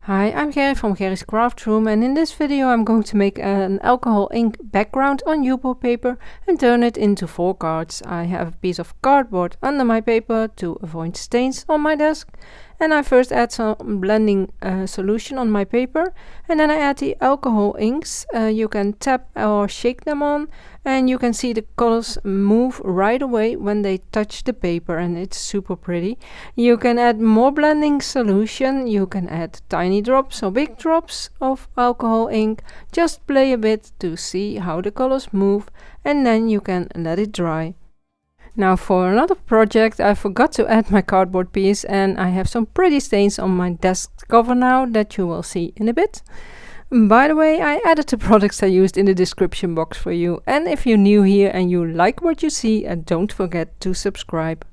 Hi, I'm Gerry from Gerry's Craft Room, and in this video I'm going to make an alcohol ink background on Yupo paper and turn it into 4 cards. I have a piece of cardboard under my paper to avoid stains on my desk, and I first add some blending solution on my paper, and then I add the alcohol inks. You can tap or shake them on, and you can see the colors move right away when they touch the paper, and it's super pretty. You can add more blending solution, you can add tiny drops or big drops of alcohol ink. Just play a bit to see how the colors move, and then you can let it dry. Now for another project I forgot to add my cardboard piece, and I have some pretty stains on my desk cover now that you will see in a bit. By the way, I added the products I used in the description box for you, and if you're new here and you like what you see, don't forget to subscribe.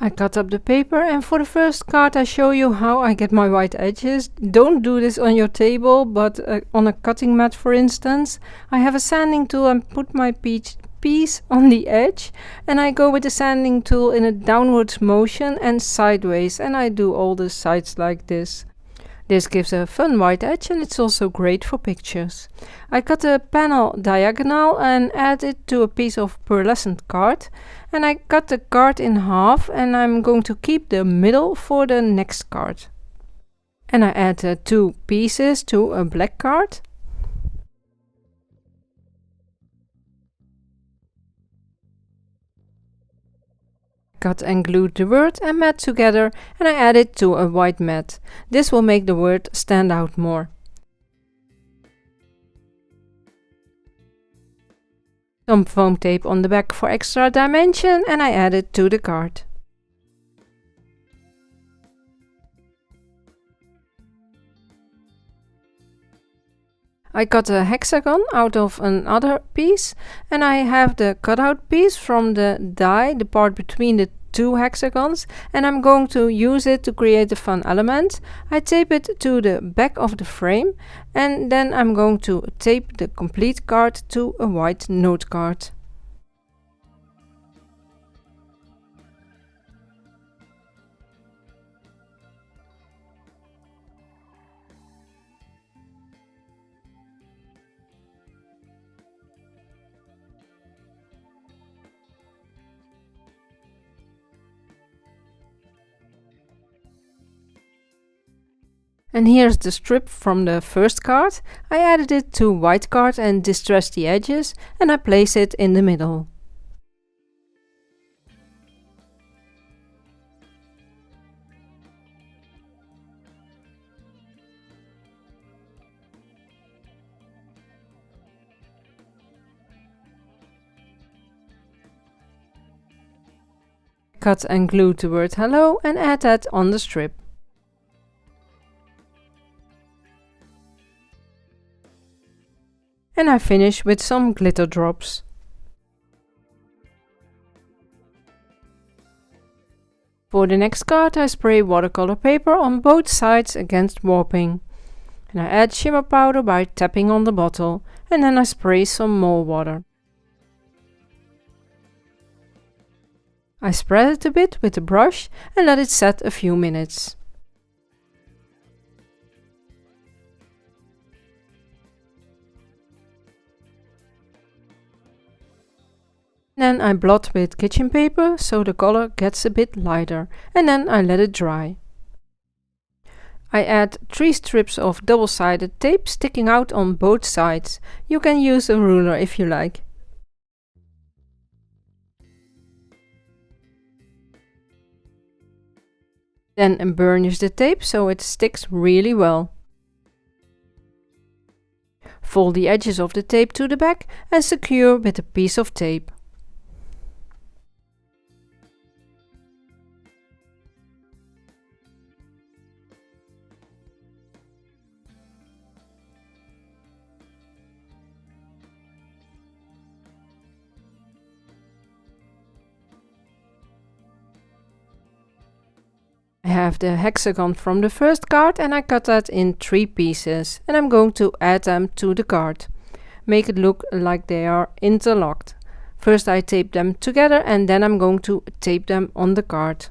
I cut up the paper, and for the first card I show you how I get my white edges. Don't do this on your table, but on a cutting mat for instance. I have a sanding tool and put my piece on the edge, and I go with the sanding tool in a downwards motion and sideways, and I do all the sides like this. This gives a fun white edge, and it's also great for pictures. I cut a panel diagonal and add it to a piece of pearlescent card, and I cut the card in half, and I'm going to keep the middle for the next card. And I add 2 pieces to a black card. Cut and glued the word and mat together, and I add it to a white mat. This will make the word stand out more. Some foam tape on the back for extra dimension, and I add it to the card. I cut a hexagon out of another piece, and I have the cutout piece from the die, the part between the 2 hexagons, and I'm going to use it to create a fun element. I tape it to the back of the frame, and then I'm going to tape the complete card to a white note card. And here's the strip from the first card. I added it to white card and distressed the edges, and I place it in the middle. Cut and glue the word hello and add that on the strip. And I finish with some glitter drops. For the next card I spray watercolor paper on both sides against warping. And I add shimmer powder by tapping on the bottle, and then I spray some more water. I spread it a bit with a brush and let it set a few minutes. Then I blot with kitchen paper so the color gets a bit lighter, and then I let it dry. I add 3 strips of double-sided tape sticking out on both sides. You can use a ruler if you like. Then burnish the tape so it sticks really well. Fold the edges of the tape to the back and secure with a piece of tape. I have the hexagon from the first card and I cut that in 3 pieces and I'm going to add them to the card. Make it look like they are interlocked. First I tape them together and then I'm going to tape them on the card.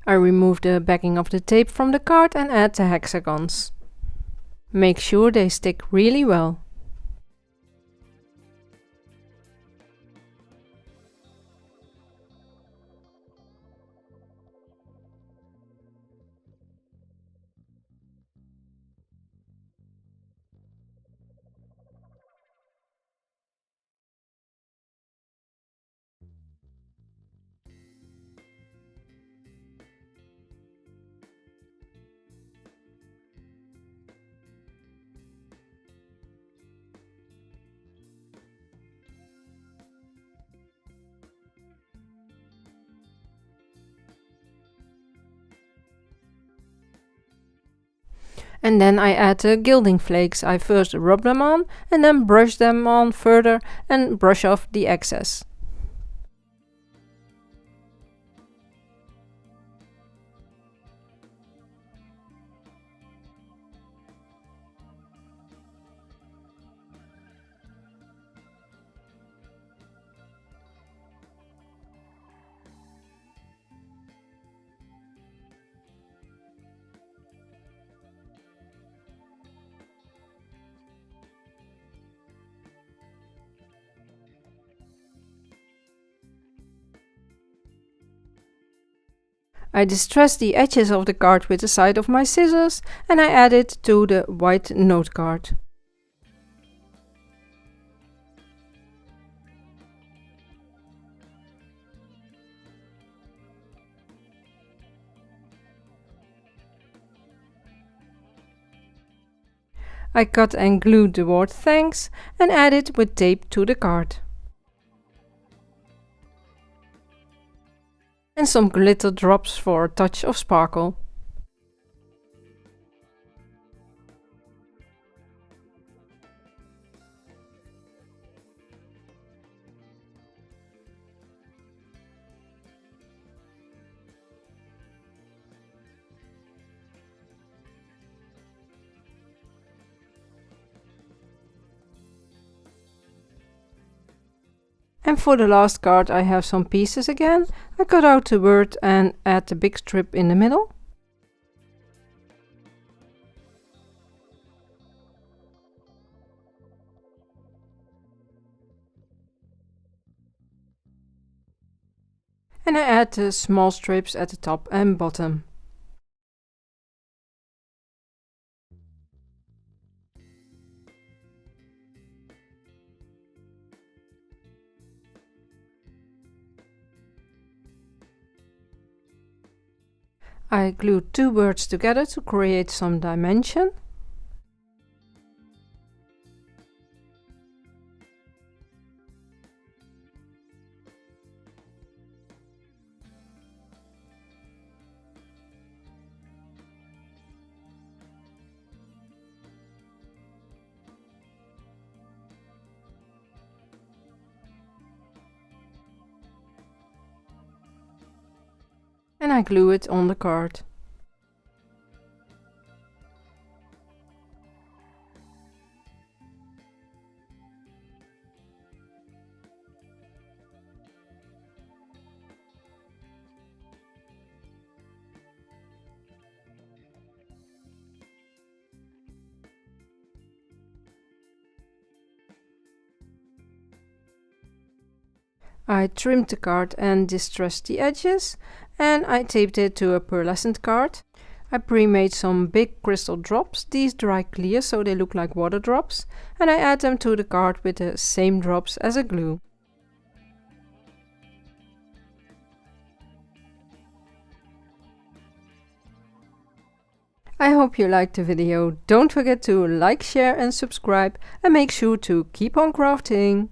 I remove the backing of the tape from the card and add the hexagons. Make sure they stick really well. And then I add the gilding flakes. I first rub them on and then brush them on further and brush off the excess. I distress the edges of the card with the side of my scissors and I add it to the white note card. I cut and glued the word thanks and add it with tape to the card. And some glitter drops for a touch of sparkle. And for the last card I have some pieces again. I cut out the word and add the big strip in the middle. And I add the small strips at the top and bottom. I glued 2 words together to create some dimension. and I glue it on the card. I trimmed the card and distressed the edges, and I taped it to a pearlescent card. I pre-made some big crystal drops. These dry clear so they look like water drops, and I add them to the card with the same drops as a glue. I hope you liked the video. Don't forget to like, share and subscribe, and make sure to keep on crafting!